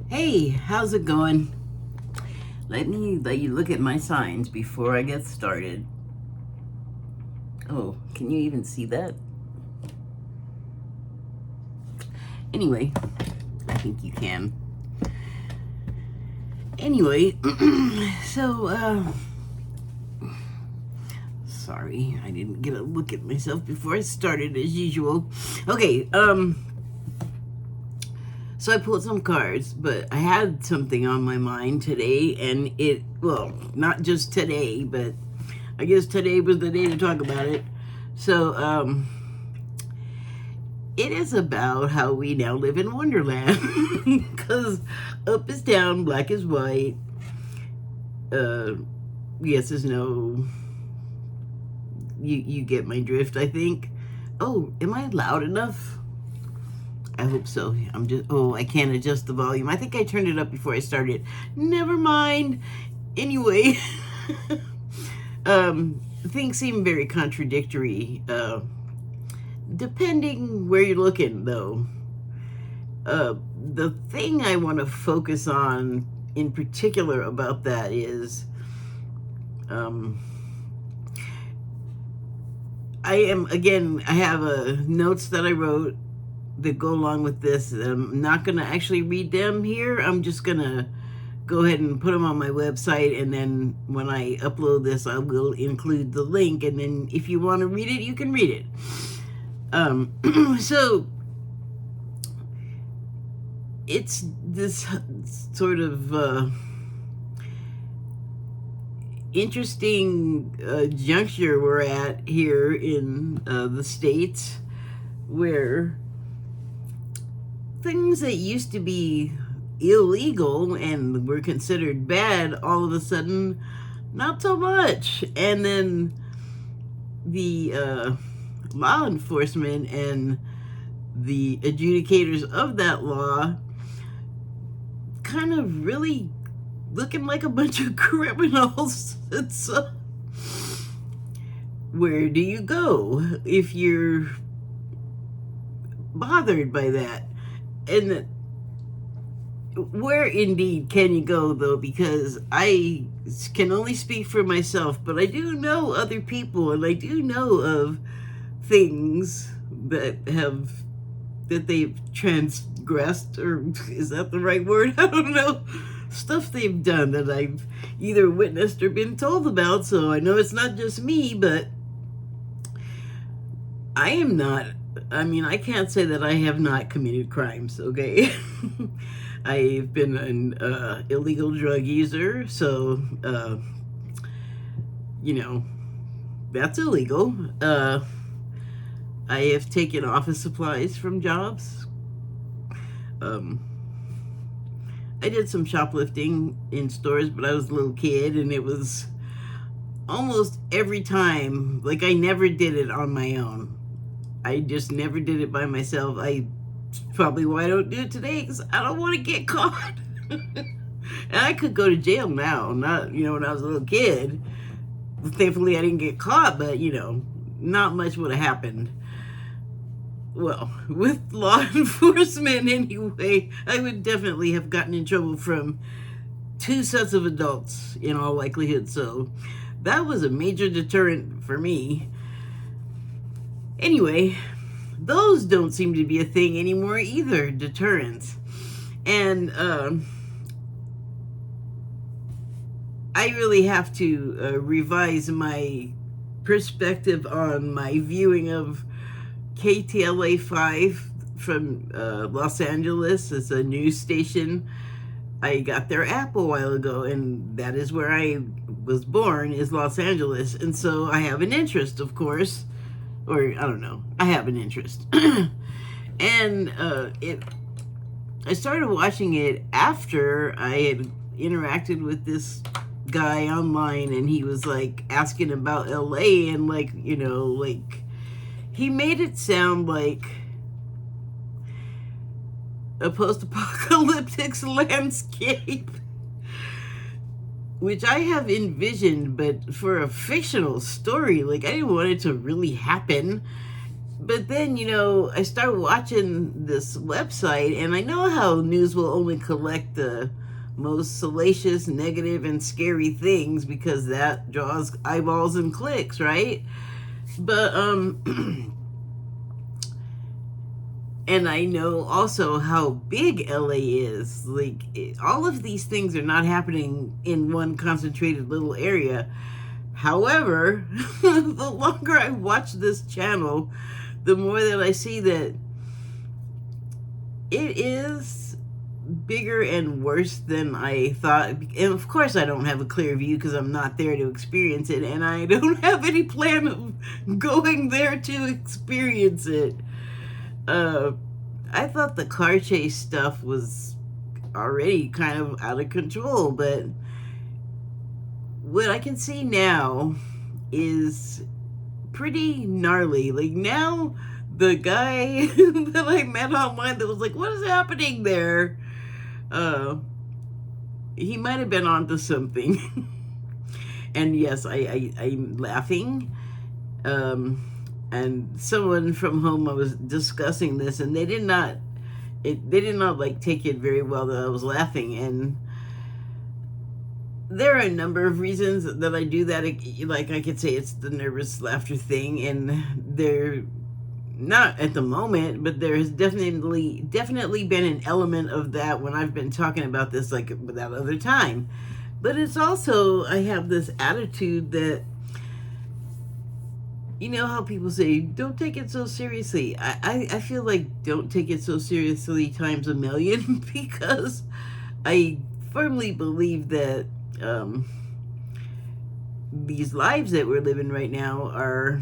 Hey, how's it going? Let me let you look at my signs before I get started. Oh, can you even see that? Anyway, I think you can. Anyway, so, sorry, I didn't get a look at myself before I started as usual. Okay, so I pulled some cards, but I had something on my mind today, and well, not just today, but I guess today was the day to talk about it. So, it is about how we now live in Wonderland. Because up is down, black is white, yes is no. You get my drift, I think. Oh, am I loud enough? I hope so. I can't adjust the volume. I think I turned it up before I started. Never mind. Anyway, things seem very contradictory, depending where you're looking, though. The thing I want to focus on in particular about that is, I have notes that I wrote that go along with this. I'm not going to actually read them here. I'm just going to go ahead and put them on my website, and then when I upload this, I will include the link, and then if you want to read it, you can read it. So it's this sort of interesting juncture we're at here in the States, where things that used to be illegal and were considered bad, all of a sudden, not so much. And then the law enforcement and the adjudicators of that law kind of really looking like a bunch of criminals. It's where do you go if you're bothered by that? And where indeed can you go, though? Because I can only speak for myself, but I do know other people, and I do know of things that they've transgressed, or is that the right word? I don't know. Stuff they've done that I've either witnessed or been told about, so I know it's not just me, but I can't say that I have not committed crimes, okay? I've been an illegal drug user, so, that's illegal. I have taken office supplies from jobs. I did some shoplifting in stores, but I was a little kid, and it was almost every time, like, I never did it on my own. I just never did it by myself. Probably why I don't do it today, because I don't want to get caught. And I could go to jail now, not, when I was a little kid. Thankfully, I didn't get caught, but, not much would have happened. Well, with law enforcement anyway, I would definitely have gotten in trouble from 2 sets of adults in all likelihood. So that was a major deterrent for me. Anyway, those don't seem to be a thing anymore either, deterrents. And I really have to revise my perspective on my viewing of KTLA 5 from Los Angeles. It's a news station. I got their app a while ago, and that is where I was born, is Los Angeles. And so I have an interest, of course. Or, I don't know. I have an interest. And I started watching it after I had interacted with this guy online, and he was, like, asking about LA, and, like, he made it sound like a post-apocalyptic landscape, which I have envisioned, but for a fictional story. Like, I didn't want it to really happen. But then, I started watching this website, and I know how news will only collect the most salacious, negative, and scary things because that draws eyeballs and clicks, right? But, and I know also how big LA is. Like, all of these things are not happening in one concentrated little area. However, the longer I watch this channel, the more that I see that it is bigger and worse than I thought. And of course, I don't have a clear view because I'm not there to experience it, and I don't have any plan of going there to experience it. I thought the car chase stuff was already kind of out of control, but what I can see now is pretty gnarly. Like, now the guy that I met online that was like, what is happening there? He might have been onto something. And yes, I'm laughing. And someone from home, I was discussing this, and they did not like take it very well that I was laughing. And there are a number of reasons that I do that. Like, I could say it's the nervous laughter thing, and they're not at the moment, but there has definitely been an element of that when I've been talking about this, like, that other time. But it's also, I have this attitude that, you know how people say, don't take it so seriously. I feel like don't take it so seriously times a million, because I firmly believe that these lives that we're living right now are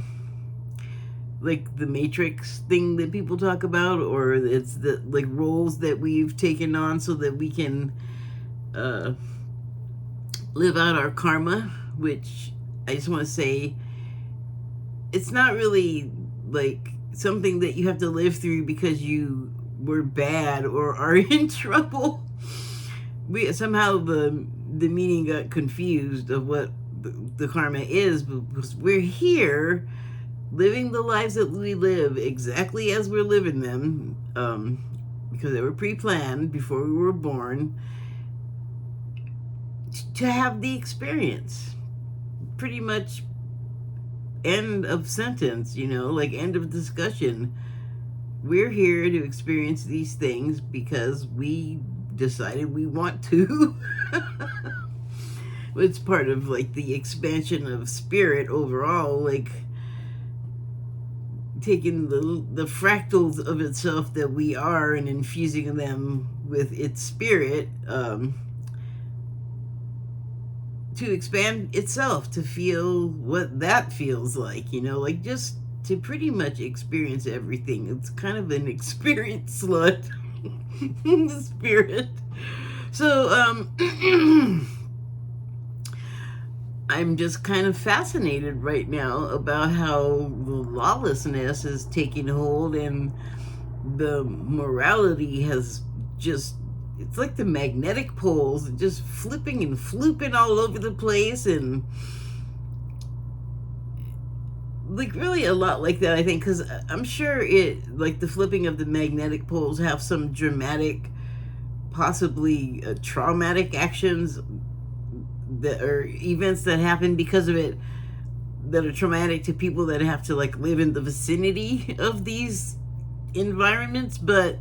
like the Matrix thing that people talk about, or it's the like roles that we've taken on so that we can live out our karma, which I just want to say, it's not really like something that you have to live through because you were bad or are in trouble. Somehow the meaning got confused of what the karma is, because we're here living the lives that we live exactly as we're living them, because they were pre-planned before we were born, to have the experience. Pretty much end of sentence, like end of discussion. We're here to experience these things because we decided we want to. It's part of like the expansion of spirit overall, like taking the fractals of itself that we are and infusing them with its spirit, to expand itself, to feel what that feels like, like just to pretty much experience everything. It's kind of an experience slut. The spirit. So, I'm just kind of fascinated right now about how the lawlessness is taking hold, and the morality has just, it's like the magnetic poles just flipping and flooping all over the place, and like really a lot like that, I think, because I'm sure it, like the flipping of the magnetic poles have some dramatic, possibly traumatic actions that are events that happen because of it, that are traumatic to people that have to like live in the vicinity of these environments. But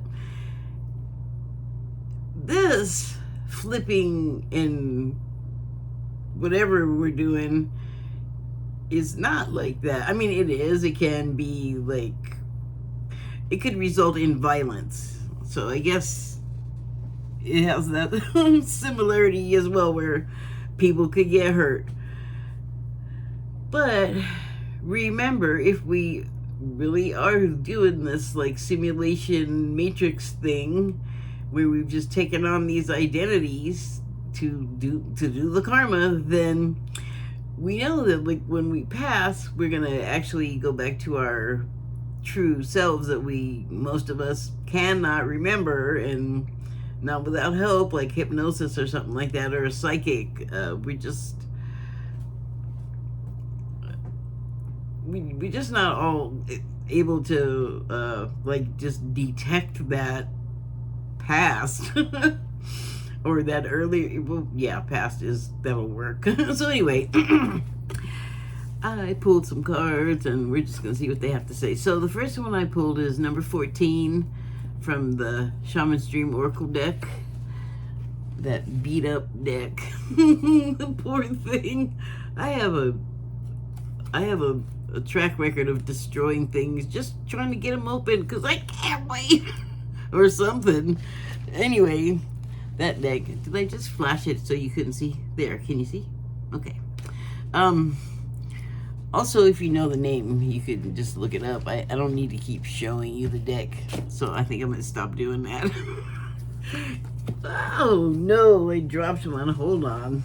this flipping and whatever we're doing is not like that. I mean, it is. It can be like, it could result in violence. So I guess it has that similarity as well, where people could get hurt. But remember, if we really are doing this like simulation matrix thing, where we've just taken on these identities to do the karma, then we know that like when we pass, we're gonna actually go back to our true selves that most of us cannot remember, and not without help like hypnosis or something like that, or a psychic. We we're just not all able to like just detect that past or that earlier. Well, yeah, past is that'll work. So anyway, I pulled some cards and we're just gonna see what they have to say. So the first one I pulled is number 14 from the Shaman's Dream Oracle deck. That beat up deck. The poor thing. I have a track record of destroying things, just trying to get them open because I can't wait or something. Anyway, that deck. Did I just flash it so you couldn't see? There, can you see? Okay. Also, if you know the name, you could just look it up. I don't need to keep showing you the deck, so I think I'm gonna stop doing that. Oh no, I dropped one. Hold on.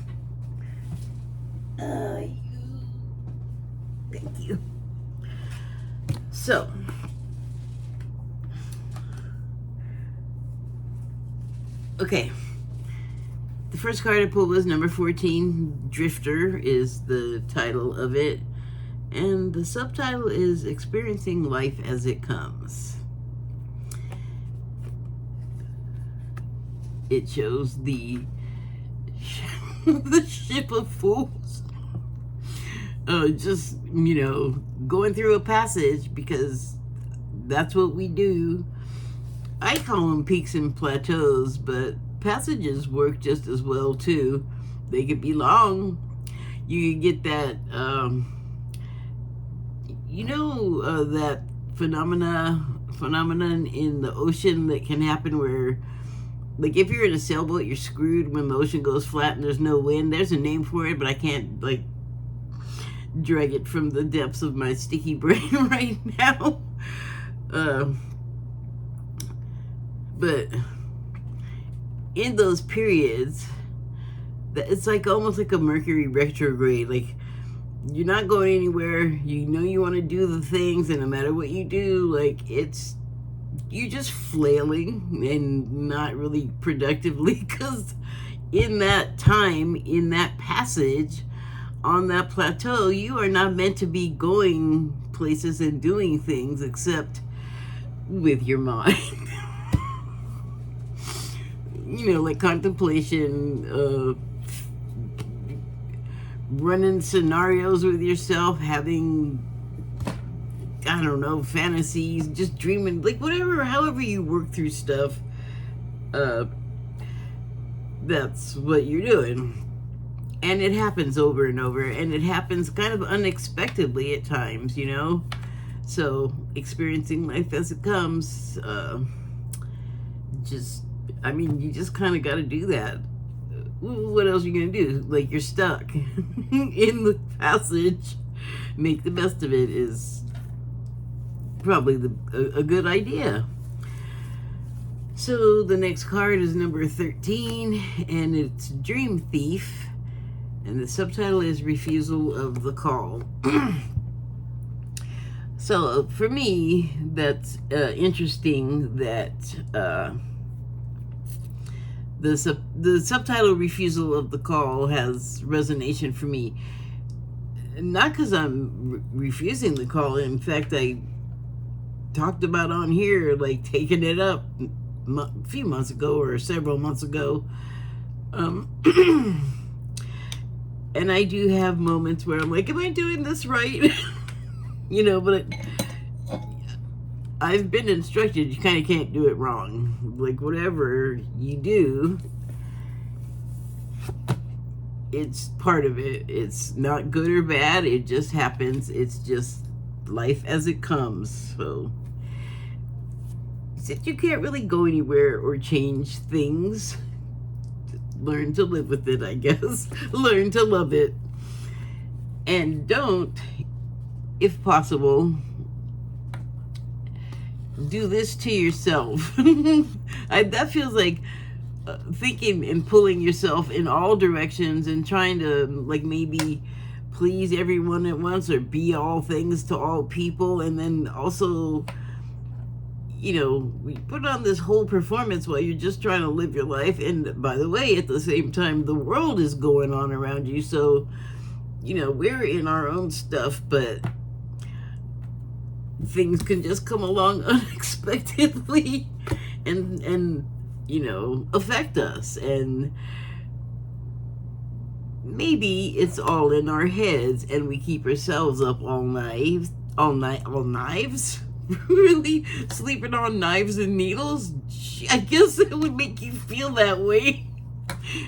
Thank you. So, okay. The first card I pulled was number 14. Drifter is the title of it. And the subtitle is Experiencing Life as It Comes. It shows the ship of fools. Just, going through a passage because that's what we do. I call them peaks and plateaus, but passages work just as well too. They could be long. You could get that, that phenomenon in the ocean that can happen where, like, if you're in a sailboat, you're screwed when the ocean goes flat and there's no wind. There's a name for it, but I can't, drag it from the depths of my sticky brain right now. But in those periods, it's like almost like a Mercury retrograde. Like, you're not going anywhere. You know you want to do the things, and no matter what you do, you're just flailing and not really productively, because in that time, in that passage, on that plateau, you are not meant to be going places and doing things except with your mind. Like contemplation, running scenarios with yourself, having, I don't know, fantasies, just dreaming, however you work through stuff, that's what you're doing. And it happens over and over, and it happens kind of unexpectedly at times, So, experiencing life as it comes, you just kind of got to do that. What else are you going to do? You're stuck in the passage. Make the best of it is probably a good idea. So the next card is number 13, and it's Dream Thief, and the subtitle is Refusal of the Call. So for me, that's interesting that the subtitle Refusal of the Call has resonation for me. Not because I'm refusing the call. In fact, I talked about on here, taking it up a few months ago or several months ago. And I do have moments where I'm like, am I doing this right? But I've been instructed you kind of can't do it wrong. Whatever you do, it's part of it. It's not good or bad. It just happens. It's just life as it comes. So you can't really go anywhere or change things. Learn to live with it, I guess. Learn to love it. And don't, if possible, do this to yourself. That feels like thinking and pulling yourself in all directions and trying to maybe please everyone at once or be all things to all people, and then also we put on this whole performance while you're just trying to live your life. And by the way, at the same time, the world is going on around you, so we're in our own stuff. But things can just come along unexpectedly and affect us. And maybe it's all in our heads and we keep ourselves up all knives really sleeping on knives and needles. I guess it would make you feel that way.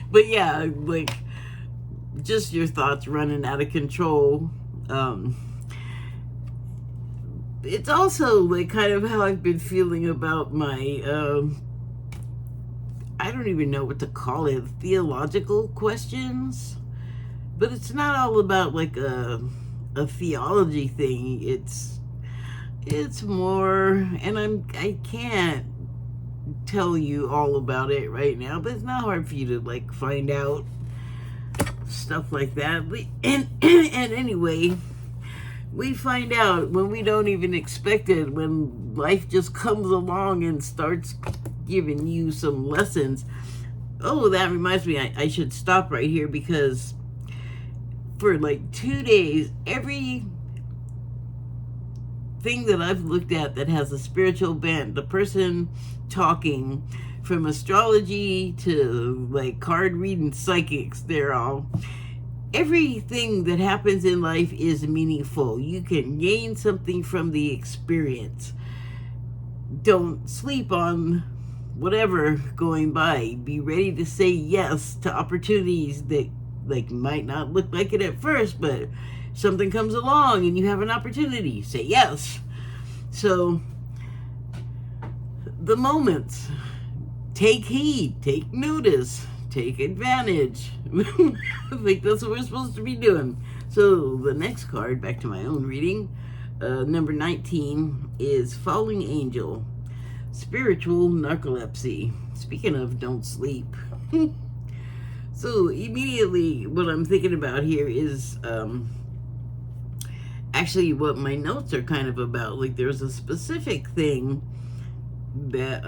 But yeah, like, just your thoughts running out of control. It's also like kind of how I've been feeling about my I don't even know what to call it, theological questions. But it's not all about like a theology thing. It's more, and I can't tell you all about it right now, but it's not hard for you to like find out stuff like that. And anyway, we find out when we don't even expect it, when life just comes along and starts giving you some lessons. Oh, that reminds me, I should stop right here, because for like 2 days, every thing that I've looked at that has a spiritual bent, the person talking, from astrology to like card reading psychics, they're all, everything that happens in life is meaningful. You can gain something from the experience. Don't sleep on whatever going by. Be ready to say yes to opportunities that like might not look like it at first, but something comes along and you have an opportunity, say yes. So the moments, take heed, take notice, take advantage. I think that's what we're supposed to be doing. So the next card, back to my own reading, number 19 is Falling Angel, Spiritual Narcolepsy. Speaking of don't sleep. So immediately what I'm thinking about here is actually what my notes are kind of about. Like, there's a specific thing that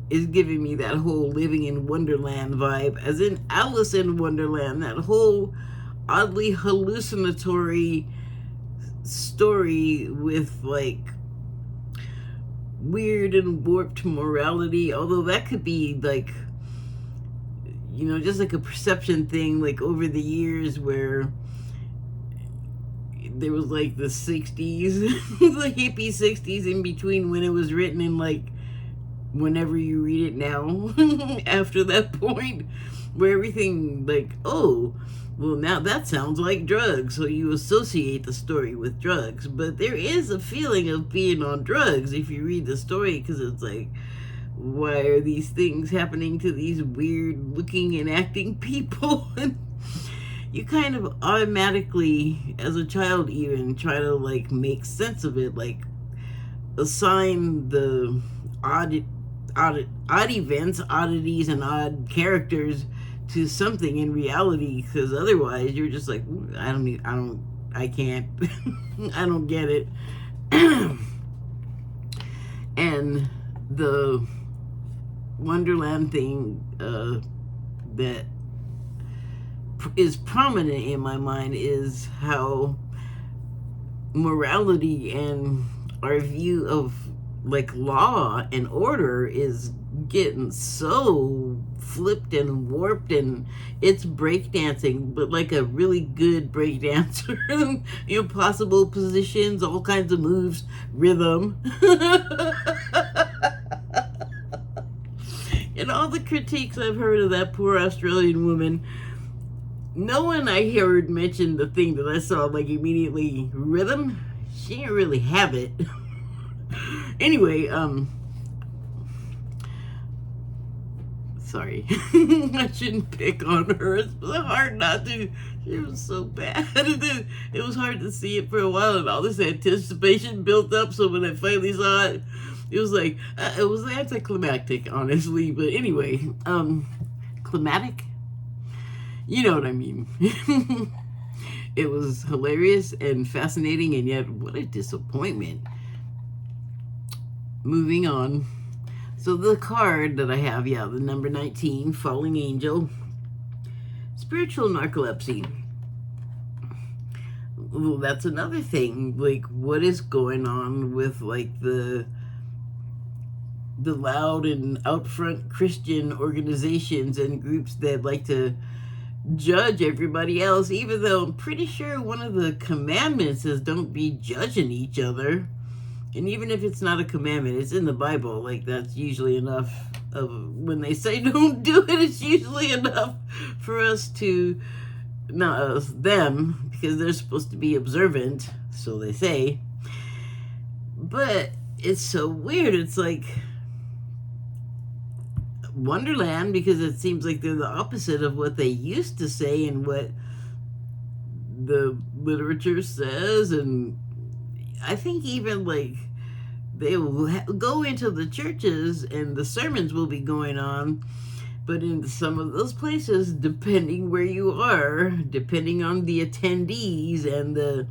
is giving me that whole living in Wonderland vibe, as in Alice in Wonderland, that whole oddly hallucinatory story with like weird and warped morality, although that could be like, just like a perception thing, like over the years where there was like the 60s, the hippie 60s in between when it was written, and like whenever you read it now, after that point, where everything like, oh, well, now that sounds like drugs, so you associate the story with drugs. But there is a feeling of being on drugs if you read the story, because it's like, why are these things happening to these weird looking and acting people? And you kind of automatically, as a child even, try to like make sense of it, like assign the odd events, oddities, and odd characters to something in reality, because otherwise you're just like, I can't, I don't get it. And the Wonderland thing that is prominent in my mind is how morality and our view of like law and order is getting so flipped and warped, and it's breakdancing, but like a really good breakdancer. Impossible positions, all kinds of moves, rhythm. And all the critiques I've heard of that poor Australian woman, no one I heard mention the thing that I saw like immediately, rhythm. She didn't really have it. Anyway, sorry. I shouldn't pick on her. It's hard not to. She was so bad. It was hard to see it for a while, and all this anticipation built up, so when I finally saw it, it was like, it was anticlimactic, honestly. But anyway, climatic? You know what I mean. It was hilarious and fascinating, and yet what a disappointment. Moving on. So the card that I have, the number 19, Falling Angel, Spiritual Narcolepsy. Well, that's another thing. Like, what is going on with like the loud and out front Christian organizations and groups that like to judge everybody else, even though I'm pretty sure one of the commandments is don't be judging each other. And even if it's not a commandment, it's in the Bible. Like, that's usually enough of when they say don't do it, it's usually enough for us to, not us, them, because they're supposed to be observant, so they say. But it's so weird. It's like Wonderland, because it seems like they're the opposite of what they used to say and what the literature says. And I think even like they will go into the churches and the sermons will be going on, but in some of those places, depending where you are, depending on the attendees and the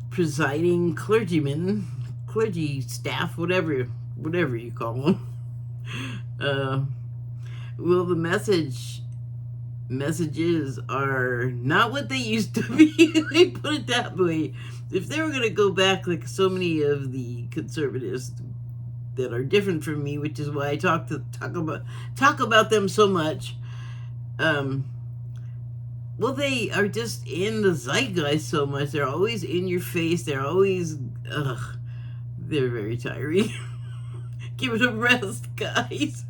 presiding clergyman, clergy staff, whatever you call them, well, the messages are not what they used to be. They put it that way. If they were going to go back, like so many of the conservatives that are different from me, which is why I talk about them so much. Well, they are just in the zeitgeist so much. They're always in your face. They're always, they're very tiring. Give it a rest, guys.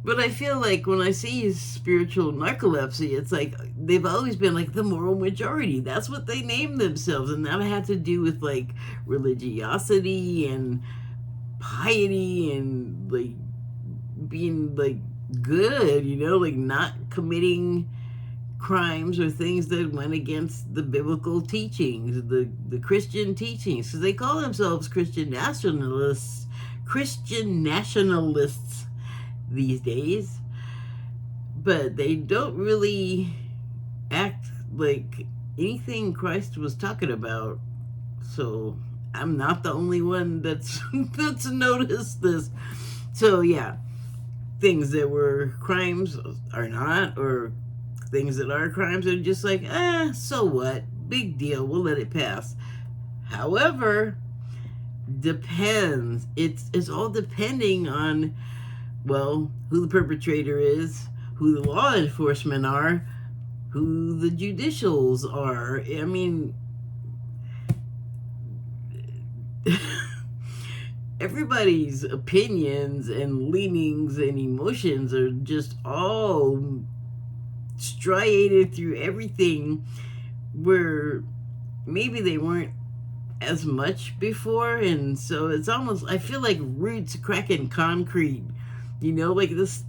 But I feel like when I see spiritual narcolepsy, it's like they've always been like the moral majority. That's what they named themselves. And that had to do with like religiosity and piety and like being like good, like not committing crimes or things that went against the biblical teachings, the Christian teachings. So they call themselves Christian nationalists these days, but they don't really act like anything Christ was talking about. So I'm not the only one that's noticed this. So yeah, things that were crimes are not, or things that are crimes are just like, so what? Big deal. We'll let it pass. However, depends. It's all depending on, well, who the perpetrator is, who the law enforcement are, who the judicials are. I mean, everybody's opinions and leanings and emotions are just all striated through everything, where maybe they weren't as much before. And so it's almost, I feel like roots cracking concrete. Like this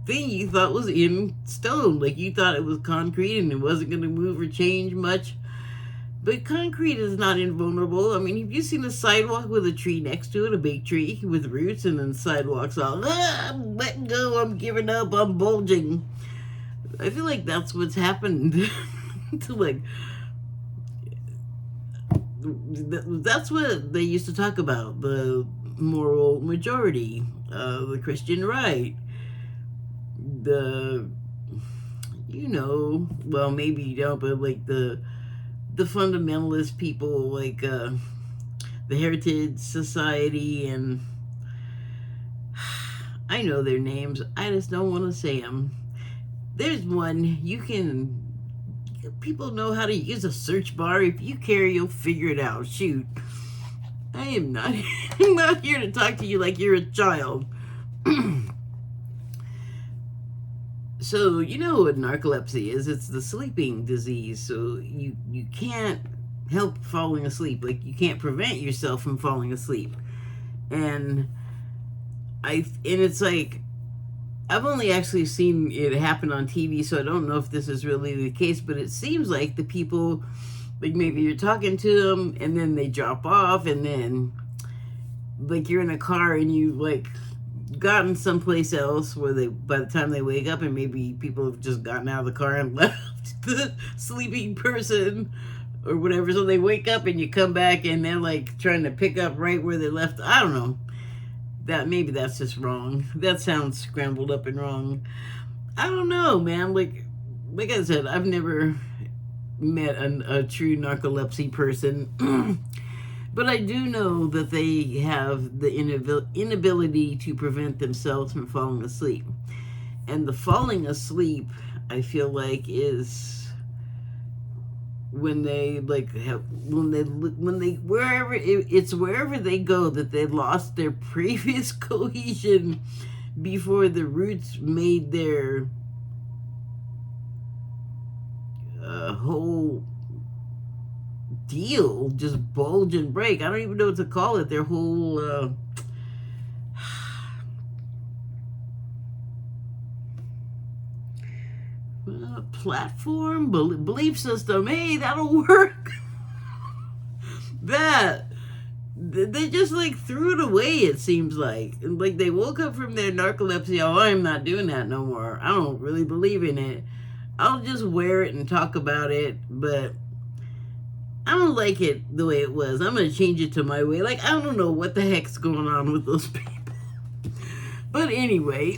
thing you thought was in stone, like you thought it was concrete and it wasn't going to move or change much. But concrete is not invulnerable. I mean, have you seen a sidewalk with a tree next to it, a big tree with roots, and then the sidewalk's all, I'm letting go, I'm giving up, I'm bulging. I feel like that's what's happened to like, that's what they used to talk about, the moral majority, the Christian right, well, maybe you don't, but like the fundamentalist people, like the Heritage Society, and I know their names, I just don't want to say them. There's one, people know how to use a search bar. If you care, you'll figure it out. Shoot. I am not, I'm not here to talk to you like you're a child. So, you know what narcolepsy is? It's the sleeping disease. So you can't help falling asleep. Like, you can't prevent yourself from falling asleep. And it's like, I've only actually seen it happen on TV, so I don't know if this is really the case, but it seems like the people, like maybe you're talking to them and then they drop off, and then like you're in a car and you like gotten someplace else where by the time they wake up, and maybe people have just gotten out of the car and left the sleeping person or whatever, so they wake up and you come back and they're like trying to pick up right where they left. I don't know. Maybe that's just wrong. That sounds scrambled up and wrong. I don't know, man. Like I said, I've never met a true narcolepsy person. But I do know that they have the inability to prevent themselves from falling asleep. And the falling asleep, I feel like, is when they wherever it's wherever they go that they lost their previous cohesion before the roots made their whole deal just bulge and break. I don't even know what to call it. Their whole platform, belief system. Hey, that'll work. That they just like threw it away. It seems like they woke up from their narcolepsy. Oh, I'm not doing that no more. I don't really believe in it. I'll just wear it and talk about it, but I don't like it the way it was. I'm gonna change it to my way. Like, I don't know what the heck's going on with those people. But anyway,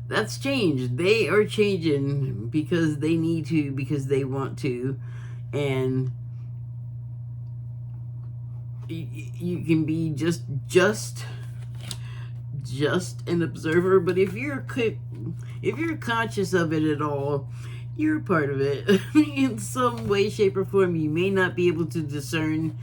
that's changed. They are changing because they need to, because they want to, and you can be just an observer. But if you're conscious of it at all, you're a part of it in some way, shape, or form. You may not be able to discern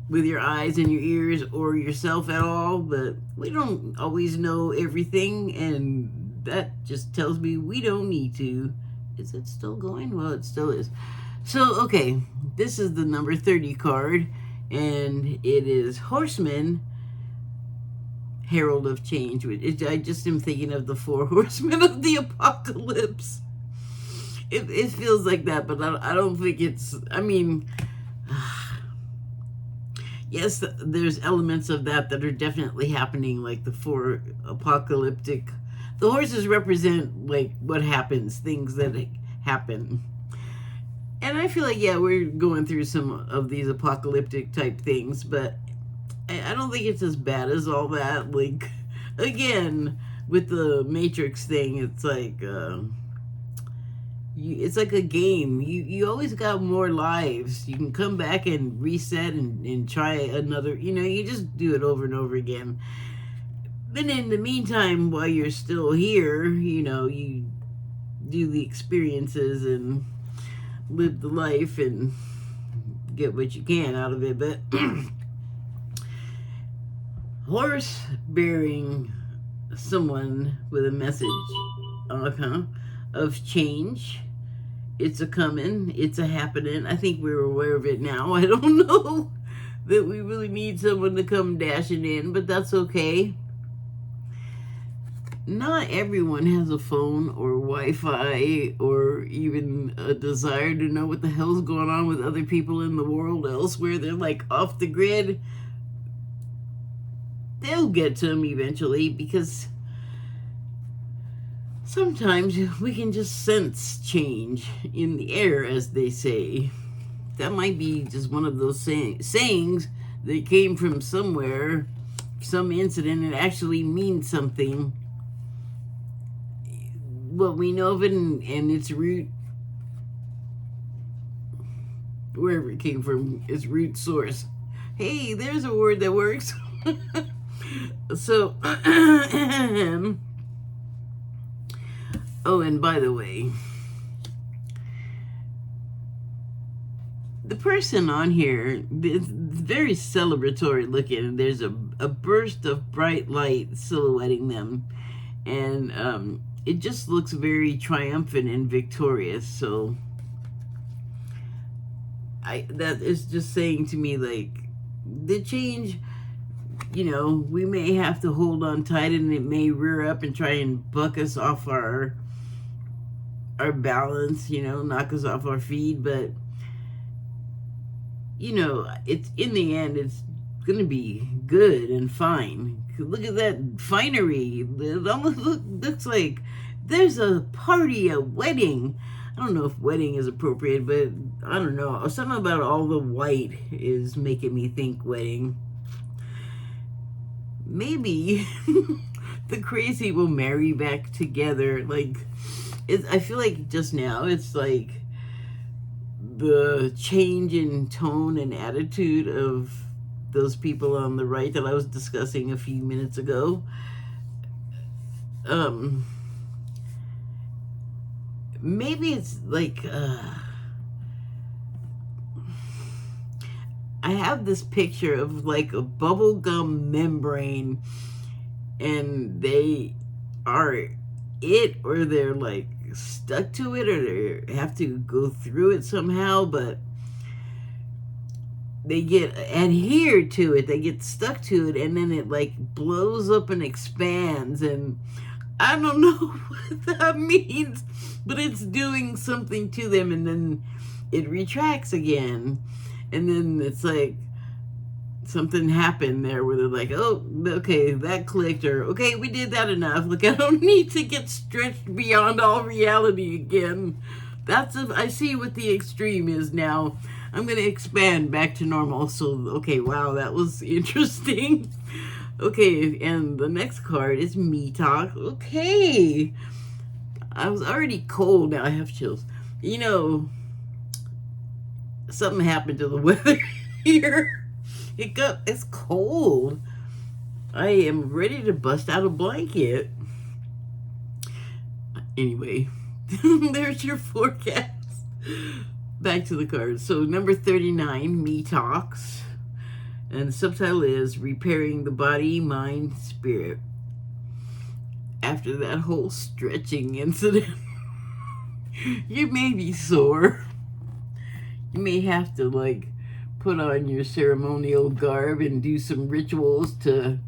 with your eyes and your ears or yourself at all, but we don't always know everything, and that just tells me we don't need to. Is it still going? Well, it still is. So, okay, this is the number 30 card, and it is Horseman, Herald of Change. I just am thinking of the 4 horsemen of the apocalypse. It feels like that, but I don't think it's, I mean, yes, there's elements of that are definitely happening, like the 4 apocalyptic. The horses represent, like, what happens, things that happen. And I feel like, yeah, we're going through some of these apocalyptic type things, but I don't think it's as bad as all that. Like, again, with the Matrix thing, it's like, it's like a game. You always got more lives. You can come back and reset and try another. You just do it over and over again. But in the meantime, while you're still here, you do the experiences and live the life and get what you can out of it. But horse bearing someone with a message of change. It's a coming. It's a happening. I think we're aware of it now. I don't know that we really need someone to come dashing in, but that's okay. Not everyone has a phone or Wi-Fi or even a desire to know what the hell's going on with other people in the world elsewhere. They're like off the grid. They'll get to them eventually, because sometimes we can just sense change in the air, as they say. That might be just one of those sayings that came from somewhere, some incident, and actually means something. What we know of it and its root, wherever it came from, its root source. Hey, there's a word that works. So, oh, and by the way, the person on here is very celebratory looking. There's a burst of bright light silhouetting them, and it just looks very triumphant and victorious. So that is just saying to me, like, the change, we may have to hold on tight, and it may rear up and try and buck us off our balance, knock us off our feet. But, it's, in the end, it's going to be good and fine. Look at that finery. It almost looks like there's a party, a wedding. I don't know if wedding is appropriate, but I don't know. Something about all the white is making me think wedding. Maybe the crazy will marry back together. Like, I feel like just now it's like the change in tone and attitude of those people on the right that I was discussing a few minutes ago. Maybe it's like I have this picture of like a bubblegum membrane, and they are it, or they're like stuck to it, or they have to go through it somehow, but they get adhered to it, they get stuck to it, and then it like blows up and expands, and I don't know what that means, but it's doing something to them, and then it retracts again, and then it's like something happened there where they're like, oh, okay, that clicked, or okay, we did that enough. Like, I don't need to get stretched beyond all reality again. I see what the extreme is now. I'm going to expand back to normal. So, okay, wow, that was interesting. Okay, and the next card is Me Talk. Okay. I was already cold, now I have chills. You know, something happened to the weather here. It's cold. I am ready to bust out a blanket. Anyway, there's your forecast. Back to the cards. So number 39, Me Talks. And the subtitle is Repairing the Body, Mind, Spirit. After that whole stretching incident, you may be sore. You may have to like put on your ceremonial garb and do some rituals to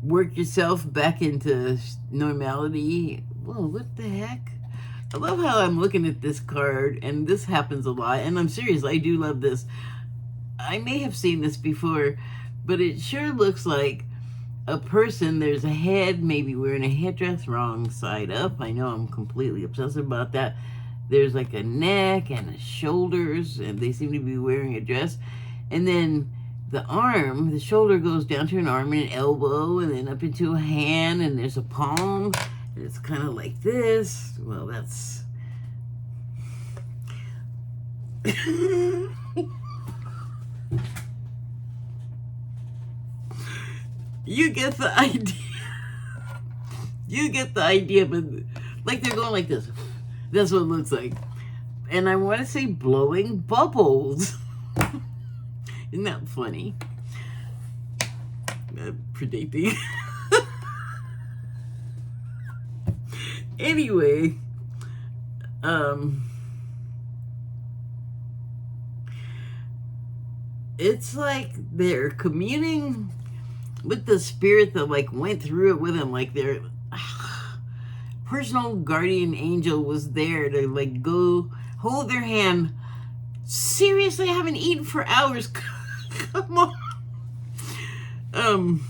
work yourself back into normality. Whoa, what the heck? I love how I'm looking at this card, and this happens a lot, and I'm serious, I do love this. I may have seen this before, but it sure looks like a person. There's a head, maybe wearing a headdress wrong side up. I know I'm completely obsessive about that. There's like a neck and shoulders, and they seem to be wearing a dress. And then the shoulder goes down to an arm and an elbow, and then up into a hand, and there's a palm. And it's kind of like this. Well, that's... You get the idea. You get the idea, but like they're going like this. That's what it looks like. And I want to say blowing bubbles. Isn't that funny? Predicting. Anyway, it's like they're communing with the spirit that like went through it with them. Like their personal guardian angel was there to like go hold their hand. Seriously, I haven't eaten for hours. Come on.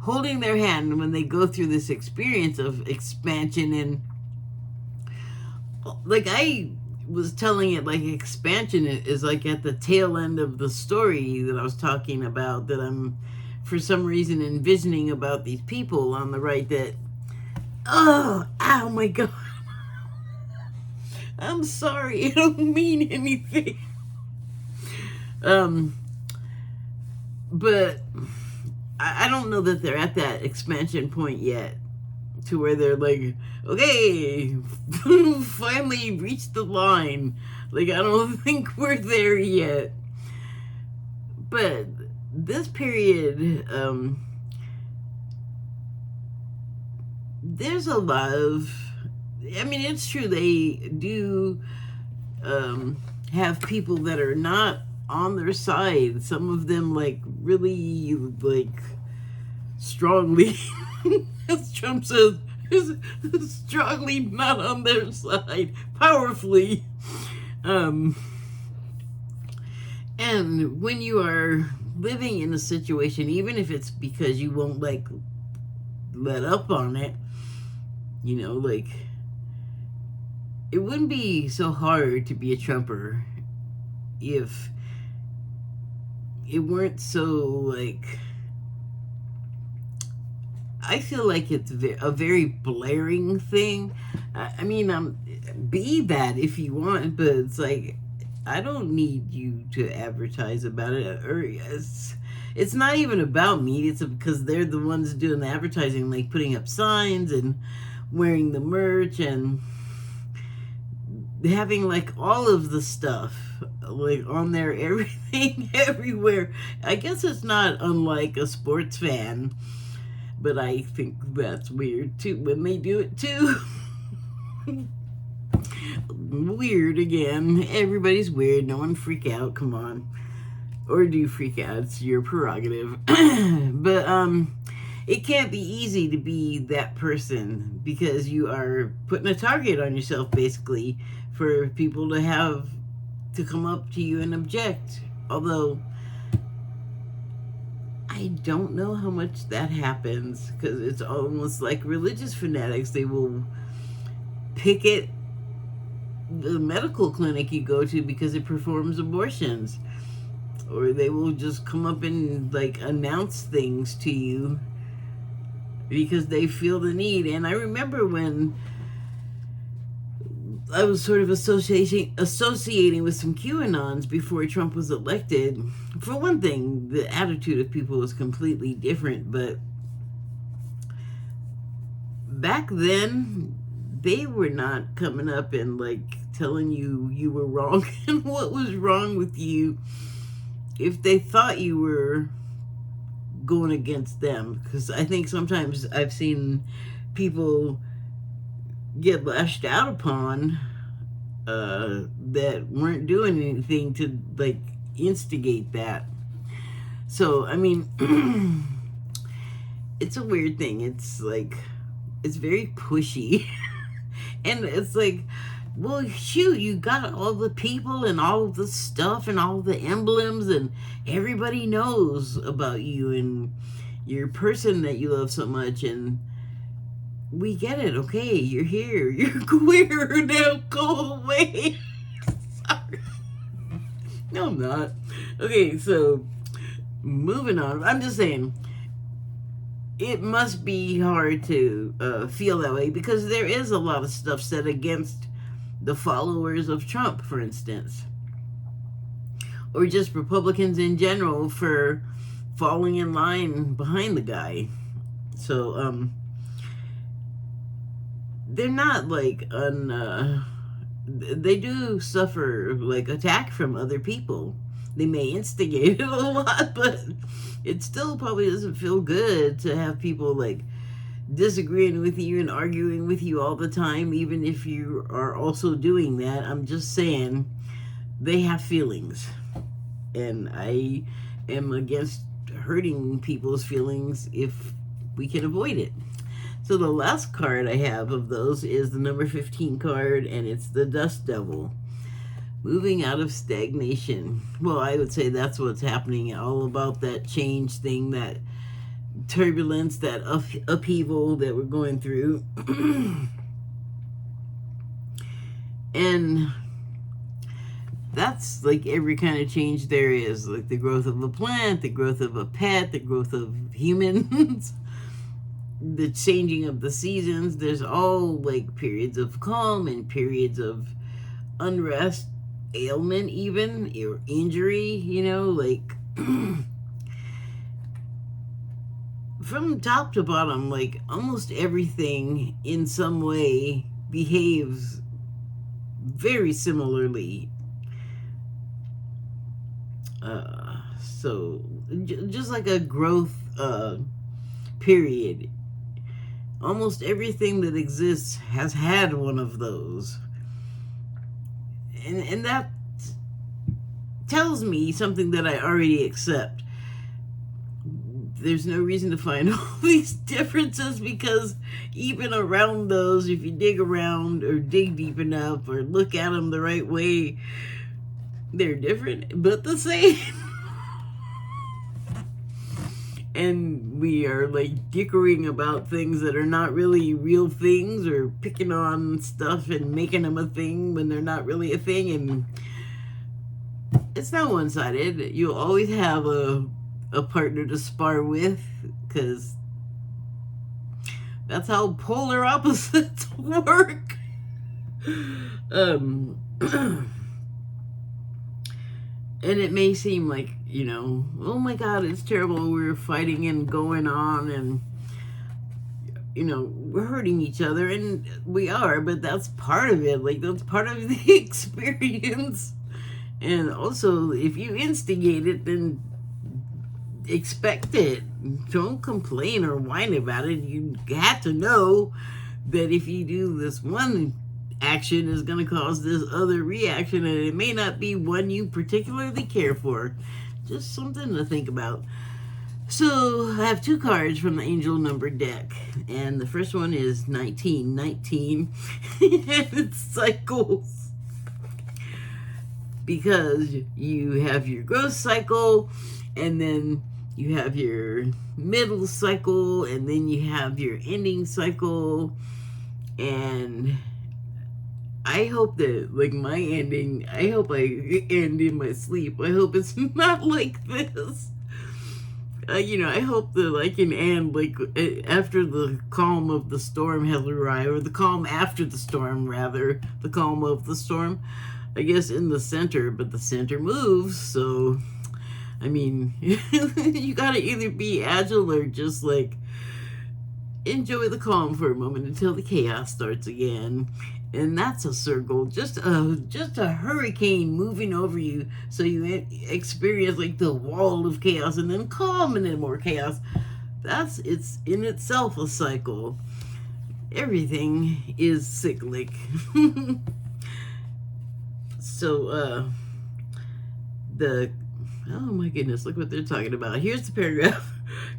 Holding their hand when they go through this experience of expansion, and like I was telling it, like expansion is like at the tail end of the story that I was talking about, that I'm for some reason envisioning about these people on the right that, oh my God. I'm sorry, I don't mean anything. But I don't know that they're at that expansion point yet, to where they're like, okay, finally reached the line. Like, I don't think we're there yet. But this period, there's a lot of, I mean, it's true, they do have people that are not on their side. Some of them, like, really, like, strongly, as Trump says, strongly not on their side, powerfully. And when you are living in a situation, even if it's because you won't, like, let up on it, you know, like, it wouldn't be so hard to be a Trumper if it weren't so, like, I feel like it's a very blaring thing. I mean, be that if you want, but it's like I don't need you to advertise about it. Or it's not even about me. It's because they're the ones doing the advertising, like putting up signs and wearing the merch and having like all of the stuff like on there, everything everywhere. I guess it's not unlike a sports fan, but I think that's weird too when they do it too. Weird again. Everybody's weird. No one freak out. Come on. Or do freak out. It's your prerogative. But it can't be easy to be that person because you are putting a target on yourself basically for people to have to come up to you and object. Although I don't know how much that happens because it's almost like religious fanatics. They will picket the medical clinic you go to because it performs abortions, or they will just come up and like announce things to you because they feel the need. And I remember when I was sort of associating with some QAnons before Trump was elected. For one thing, the attitude of people was completely different, but back then they were not coming up and like telling you were wrong and what was wrong with you if they thought you were going against them. Because I think sometimes I've seen people get lashed out upon that weren't doing anything to like instigate that. So I mean it's a weird thing. It's like it's very pushy. And it's like, well, shoot, you got all the people and all the stuff and all the emblems, and everybody knows about you and your person that you love so much, and we get it. Okay, you're here. You're queer. Now go away. Sorry. No, I'm not. Okay, so moving on. I'm just saying, it must be hard to feel that way because there is a lot of stuff said against the followers of Trump, for instance, or just Republicans in general for falling in line behind the guy. So they're not like they do suffer like attack from other people. They may instigate it a lot, but it still probably doesn't feel good to have people like disagreeing with you and arguing with you all the time, even if you are also doing that. I'm just saying they have feelings, and I am against hurting people's feelings if we can avoid it. So the last card I have of those is the number 15 card, and it's the Dust Devil. Moving out of stagnation. Well, I would say that's what's happening. All about that change thing, that turbulence, that upheaval that we're going through. And that's like every kind of change there is, like the growth of a plant, the growth of a pet, the growth of humans, the changing of the seasons. There's all like periods of calm and periods of unrest, ailment, even, or injury, you know, like from top to bottom, like almost everything in some way behaves very similarly. So just like a growth period, almost everything that exists has had one of those. And that tells me something that I already accept. There's no reason to find all these differences, because even around those, if you dig around or dig deep enough or look at them the right way, they're different but the same. And we are like dickering about things that are not really real things, or picking on stuff and making them a thing when they're not really a thing. And it's not one-sided. You'll always have a partner to spar with, because That's how polar opposites work. Um, and it may seem like, oh my God, it's terrible. We're fighting and going on, and we're hurting each other, and we are, but that's part of it. Like, that's part of the experience. And also, if you instigate it, then expect it. Don't complain or whine about it. You have to know that if you do this one action, is going to cause this other reaction, and it may not be one you particularly care for. Just something to think about. So I have 2 cards from the angel number deck, and the first one is 1919. And it's cycles, because you have your growth cycle, and then you have your middle cycle, and then you have your ending cycle. And I hope that, like, my ending, I hope I end in my sleep. I hope it's not like this. I hope that I can end, like, after the calm of the storm has arrived, or the calm after the storm, rather, the calm of the storm, I guess, in the center, but the center moves, so, I mean, you gotta either be agile or just, like, enjoy the calm for a moment until the chaos starts again. And that's a circle, just a hurricane moving over you, so you experience, like, the wall of chaos, and then calm, and then more chaos. It's in itself a cycle. Everything is cyclic. So, oh my goodness, look what they're talking about. Here's the paragraph.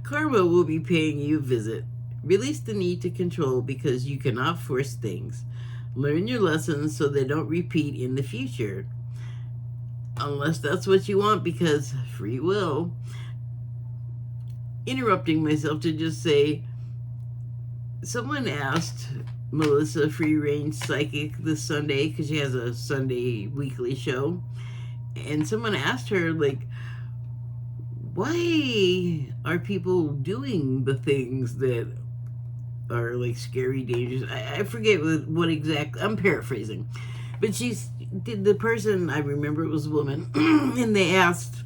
Karma will be paying you a visit. Release the need to control, because you cannot force things. Learn your lessons so they don't repeat in the future. Unless that's what you want, because free will. Interrupting myself to just say, someone asked Melissa, Free Range Psychic, this Sunday, because she has a Sunday weekly show, and someone asked her, like, why are people doing the things that are, like, scary, dangerous? I forget what exact, I'm paraphrasing, but the person, I remember it was a woman, and they asked,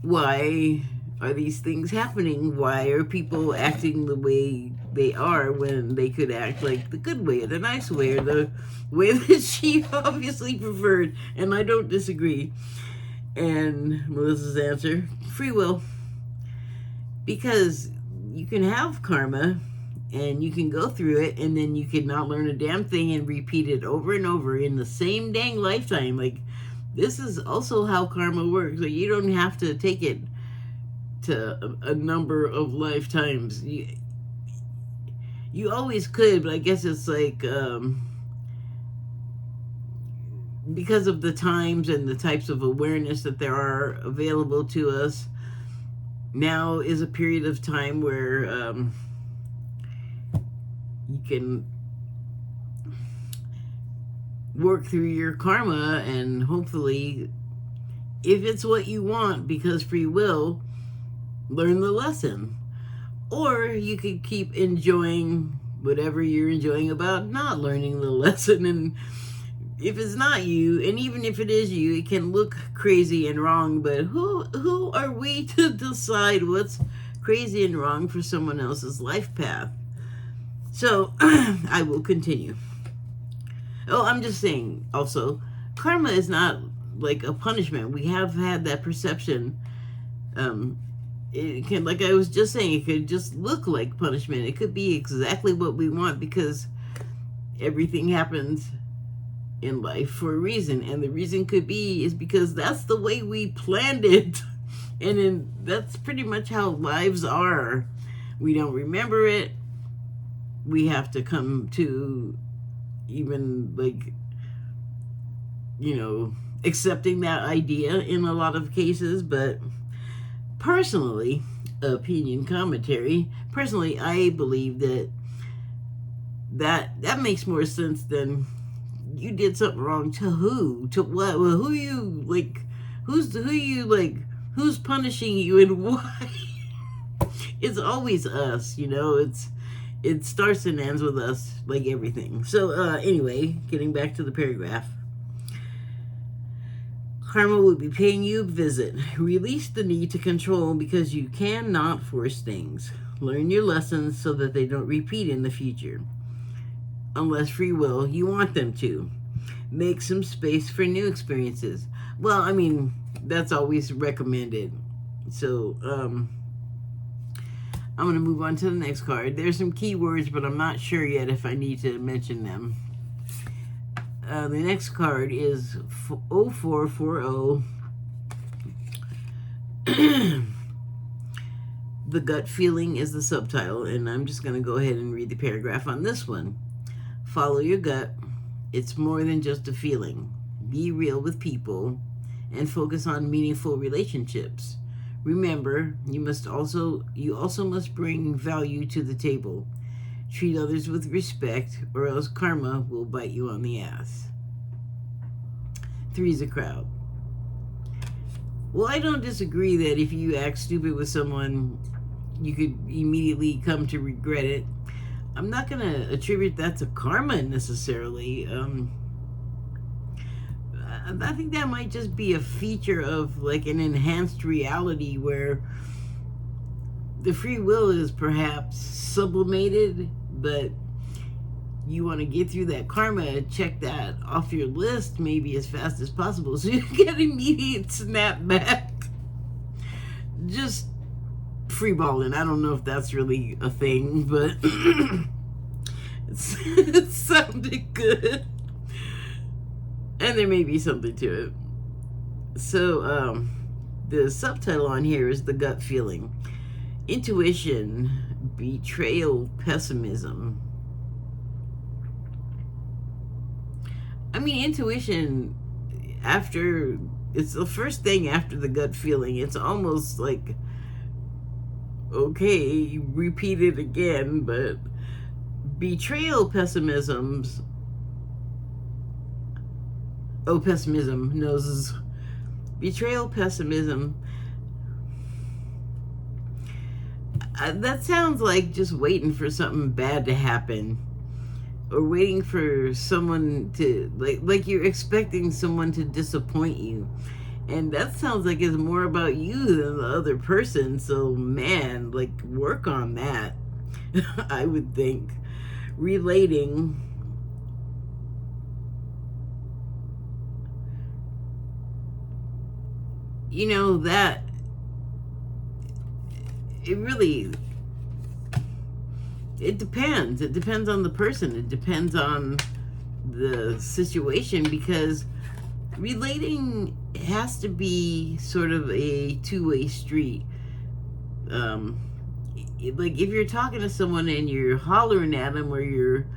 why are these things happening? Why are people acting the way they are when they could act like the good way, or the nice way, or the way that she obviously preferred? And I don't disagree. And Melissa's answer, free will. Because you can have karma, and you can go through it, and then you can not learn a damn thing and repeat it over and over in the same dang lifetime. Like, this is also how karma works. Like, you don't have to take it to a number of lifetimes. You always could, but I guess it's like, because of the times and the types of awareness that there are available to us, now is a period of time where you can work through your karma, and hopefully, if it's what you want, because free will, learn the lesson. Or you could keep enjoying whatever you're enjoying about not learning the lesson. And if it's not you, and even if it is you, it can look crazy and wrong, but who are we to decide what's crazy and wrong for someone else's life path? So, I will continue. Oh, I'm just saying, also, karma is not like a punishment. We have had that perception. It can, like I was just saying, it could just look like punishment. It could be exactly what we want, because everything happens in life for a reason, and the reason could be is because that's the way we planned it. And that's pretty much how lives are. We don't remember it. We have to come to even, like, accepting that idea in a lot of cases. But personally, opinion commentary, personally, I believe that makes more sense than you did something wrong to who? To what? Well, who's punishing you, and why? It's always us, you know. It starts and ends with us, like everything. So anyway, getting back to the paragraph. Karma will be paying you a visit. Release the need to control because you cannot force things. Learn your lessons so that they don't repeat in the future. Unless free will, you want them to. Make some space for new experiences. Well, I mean, that's always recommended. So, I'm going to move on to the next card. There's some keywords, but I'm not sure yet if I need to mention them. The next card is 0440. The gut feeling is the subtitle, and I'm just going to go ahead and read the paragraph on this one. Follow your gut. It's more than just a feeling. Be real with people and focus on meaningful relationships. Remember, you also must bring value to the table. Treat others with respect, or else karma will bite you on the ass. 3's a crowd. Well, I don't disagree that if you act stupid with someone, you could immediately come to regret it. I'm not going to attribute that to karma necessarily. I think that might just be a feature of like an enhanced reality where the free will is perhaps sublimated, but you want to get through that karma, check that off your list maybe as fast as possible so you get immediate snap back. Just freeballing. I don't know if that's really a thing, but it sounded good. And there may be something to it. So, the subtitle on here is The Gut Feeling. Intuition, betrayal, pessimism. I mean, intuition, it's the first thing after the gut feeling. It's almost like, okay, repeat it again, but betrayal, pessimism knows betrayal, pessimism. That sounds like just waiting for something bad to happen, or waiting for someone to like you're expecting someone to disappoint you, and that sounds like it's more about you than the other person. So man, like, work on that. I would think relating. You know, that it depends. It depends on the person. It depends on the situation, because relating has to be sort of a two-way street. Like if you're talking to someone and you're hollering at them, or you're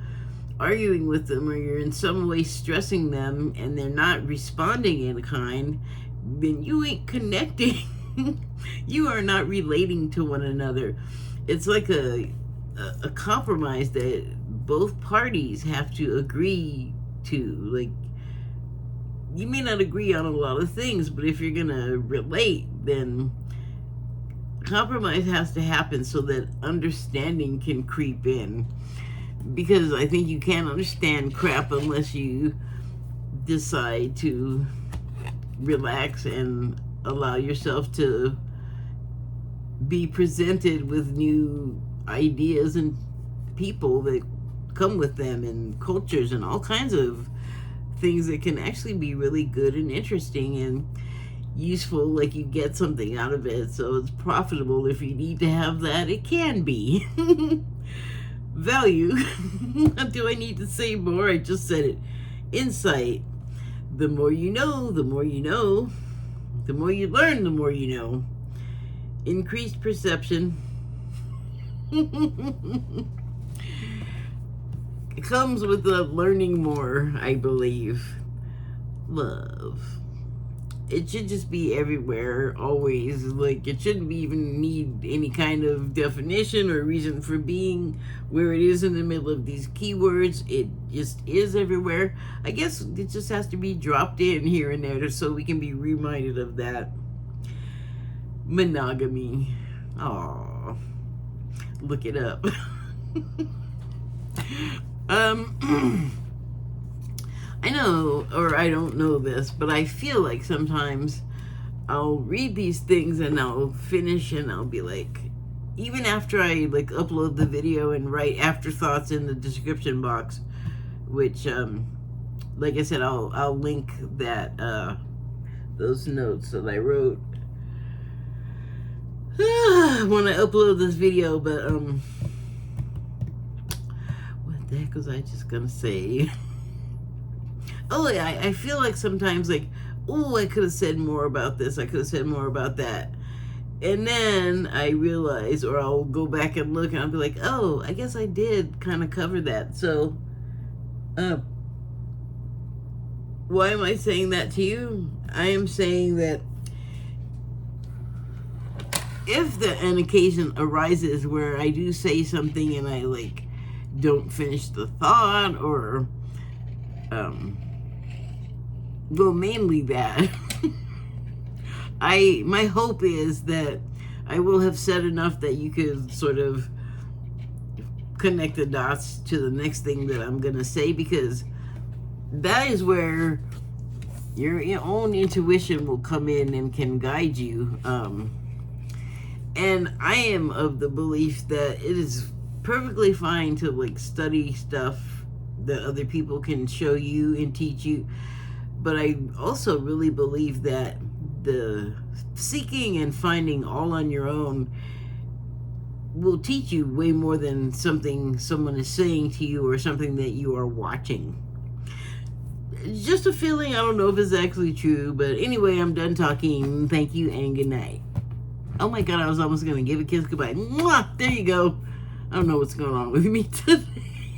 arguing with them, or you're in some way stressing them and they're not responding in kind, then you ain't connecting. You are not relating to one another. It's like a compromise that both parties have to agree to. Like, you may not agree on a lot of things, but if you're gonna relate, then compromise has to happen so that understanding can creep in. Because I think you can't understand crap unless you decide to relax and allow yourself to be presented with new ideas and people that come with them, and cultures and all kinds of things that can actually be really good and interesting and useful. Like, you get something out of it, so it's profitable. If you need to have that, it can be. Value. Do I need to say more? I just said it. Insight. The more you know, the more you know. The more you learn, the more you know. Increased perception. It comes with learning more, I believe. Love. It should just be everywhere, always. Like, it shouldn't even need any kind of definition or reason for being where it is in the middle of these keywords. It just is everywhere. I guess it just has to be dropped in here and there so we can be reminded of that. Monogamy. Aww. I'll look it up. I know, or I don't know this, but I feel like sometimes I'll read these things and I'll finish and I'll be like, even after I like upload the video and write afterthoughts in the description box, which like I said, I'll link that those notes that I wrote when I upload this video. But what the heck was I just gonna say? Oh yeah, I feel like sometimes like, oh, I could have said more about this, I could have said more about that. And then I realize, or I'll go back and look and I'll be like, oh, I guess I did kind of cover that. So, why am I saying that to you? I am saying that if an occasion arises where I do say something and I like don't finish the thought, or well, mainly that my hope is that I will have said enough that you could sort of connect the dots to the next thing that I'm gonna say, because that is where your own intuition will come in and can guide you. And I am of the belief that it is perfectly fine to like study stuff that other people can show you and teach you, but I also really believe that the seeking and finding all on your own will teach you way more than something someone is saying to you or something that you are watching. It's just a feeling. I don't know if it's actually true, but anyway, I'm done talking. Thank you and good night. Oh my God, I was almost going to give a kiss goodbye. Mwah! There you go. I don't know what's going on with me today.